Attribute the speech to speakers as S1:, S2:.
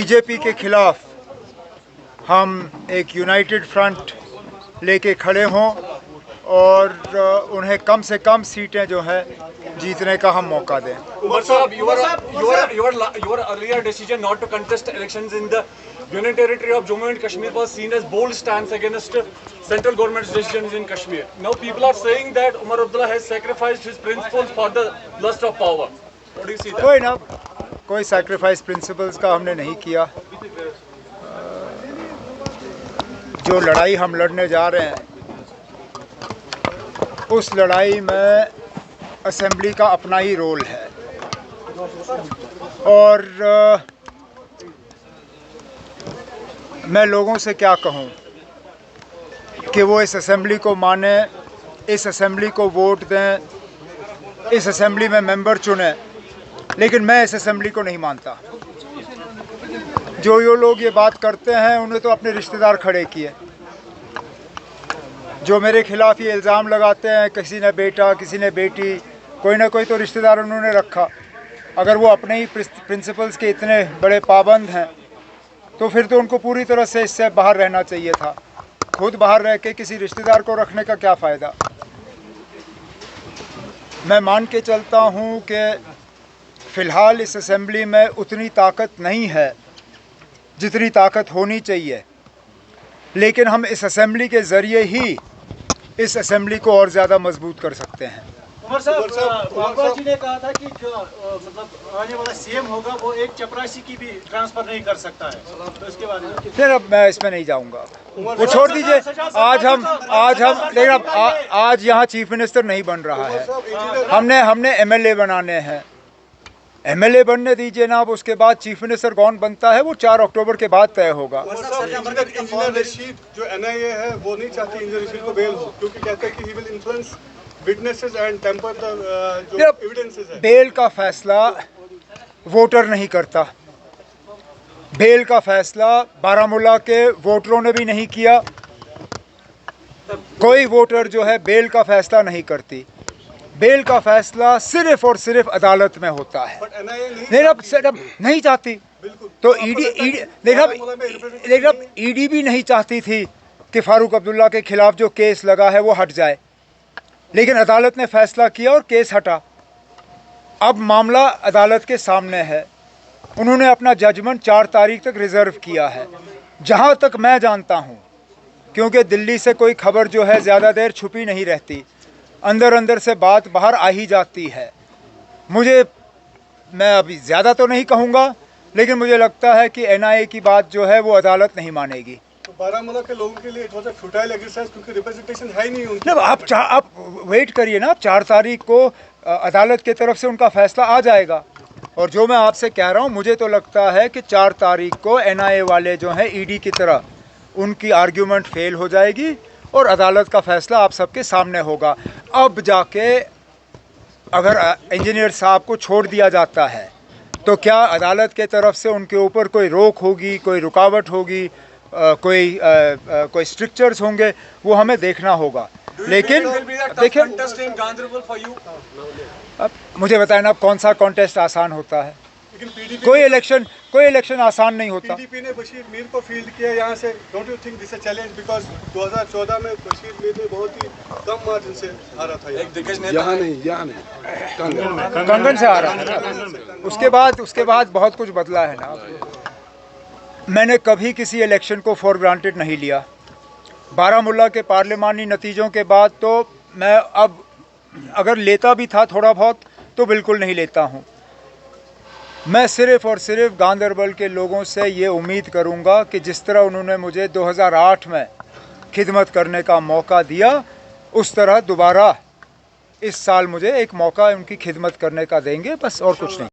S1: BJP के खिलाफ हम एक यूनाइटेड फ्रंट लेके खड़े हों और उन्हें कम से कम सीटें जो है जीतने का हम मौका दें।
S2: Umar Saab, your earlier decision not to contest elections in the Union Territory of Jammu and Kashmir was seen as bold stance against central government's decisions in Kashmir. Now people are saying that Umar Abdullah has sacrificed his principles for the lust of power. What do you see that?
S1: कोई sacrifice principles का हमने नहीं किया। जो लड़ाई हम लड़ने जा रहे हैं उस लड़ाई में असेंबली का अपना ही रोल है और मैं लोगों से क्या कहूं कि वो इस असेंबली को माने, इस असेंबली को वोट दें, इस असेंबली में मेंबर चुनें, लेकिन मैं इस असेंबली को नहीं मानता। जो लोग ये बात करते हैं उन्हें तो अपने रिश्तेदार खड़े किए। जो मेरे खिलाफ ये इल्ज़ाम लगाते हैं, किसी ने बेटा, किसी ने बेटी, कोई ना कोई तो रिश्तेदार उन्होंने रखा। अगर वो अपने ही प्रिंसिपल्स के इतने बड़े पाबंद हैं तो फिर तो उनको पूरी तरह से इससे बाहर रहना चाहिए था। खुद बाहर रह के किसी रिश्तेदार को रखने का क्या फ़ायदा। मैं मान के चलता हूँ कि फ़िलहाल इस असेंबली में उतनी ताकत नहीं है जितनी ताकत होनी चाहिए, लेकिन हम इस असेंबली के ज़रिए ही इस असेंबली को और ज़्यादा मजबूत कर सकते हैं।
S3: उमर साहब, बाबा जी ने कहा था कि जो मतलब आने वाला सीएम होगा वो एक चपरासी की भी ट्रांसफर नहीं कर सकता है, तो इसके बारे में
S1: फिर अब मैं इसमें नहीं जाऊंगा, वो छोड़ दीजिए। लेकिन अब आज यहाँ चीफ मिनिस्टर नहीं बन रहा है। हमने एमएलए बनाने हैं। एमएलए बनने दीजिए ना, अब उसके बाद चीफ मिनिस्टर कौन बनता है वो 4 अक्टूबर के बाद तय होगा।
S4: इंजीनियर रशीद जो एनआईए है वो नहीं चाहती इंजीनियर रशीद को बेल हो, क्योंकि कहते हैं कि he will influence witnesses and tamper the जो एविडेंसेस है। बेल
S1: का फैसला वोटर नहीं करता। बेल का फैसला बारामूला के वोटरों ने भी नहीं किया। कोई वोटर जो है बेल का फैसला नहीं करती। बेल का फैसला सिर्फ और सिर्फ अदालत में होता है। नहीं चाहती तो ईडी भी नहीं चाहती थी कि फारूक अब्दुल्ला के खिलाफ जो केस लगा है वो हट जाए, लेकिन अदालत ने फैसला किया और केस हटा। अब मामला अदालत के सामने है। उन्होंने अपना जजमेंट 4 तारीख तक रिजर्व किया है। जहां तक मैं जानता हूं, क्योंकि दिल्ली से कोई खबर जो है ज़्यादा देर छुपी नहीं रहती, अंदर अंदर से बात बाहर आ ही जाती है। मैं अभी ज़्यादा तो नहीं कहूँगा, लेकिन मुझे लगता है कि एनआईए की बात जो है वो अदालत नहीं मानेगी।
S4: तो बारामूला के लोगों के लिए it was a futile exercise, क्योंकि रिप्रेजेंटेशन है ही नहीं उनकी।
S1: आप वेट करिए ना, 4 तारीख को अदालत की तरफ से उनका फैसला आ जाएगा। और जो मैं आपसे कह रहा हूँ, मुझे तो लगता है कि 4 तारीख को एनआईए वाले जो हैं ईडी की तरह उनकी आर्ग्यूमेंट फेल हो जाएगी और अदालत का फैसला आप सबके सामने होगा। अब जाके अगर इंजीनियर साहब को छोड़ दिया जाता है तो क्या अदालत के तरफ से उनके ऊपर कोई रोक होगी, कोई रुकावट होगी, कोई स्ट्रिक्चर्स होंगे, वो हमें देखना होगा। लेकिन देखिए, अब मुझे बताएं ना, कौन सा कॉन्टेस्ट आसान होता है? कोई इलेक्शन आसान नहीं होता।
S4: पीडीपी ने बशीर मीर को फील्ड किया यहाँ से। Don't you think this a challenge, because 2014 में बशीर मीर ने बहुत ही कम मार्जिन से हारा था। यहाँ नहीं
S1: कंगन से हारा है। उसके बाद बहुत कुछ बदला है ना। मैंने कभी किसी इलेक्शन को फॉर ग्रांटेड नहीं लिया। बारामूला के पार्लिमानी नतीजों के बाद तो मैं अब अगर लेता भी था थोड़ा बहुत तो बिल्कुल नहीं लेता हूँ। मैं सिर्फ़ और सिर्फ गांदरबल के लोगों से ये उम्मीद करूंगा कि जिस तरह उन्होंने मुझे 2008 में खिदमत करने का मौका दिया, उस तरह दोबारा इस साल मुझे एक मौका उनकी खिदमत करने का देंगे, बस और कुछ नहीं।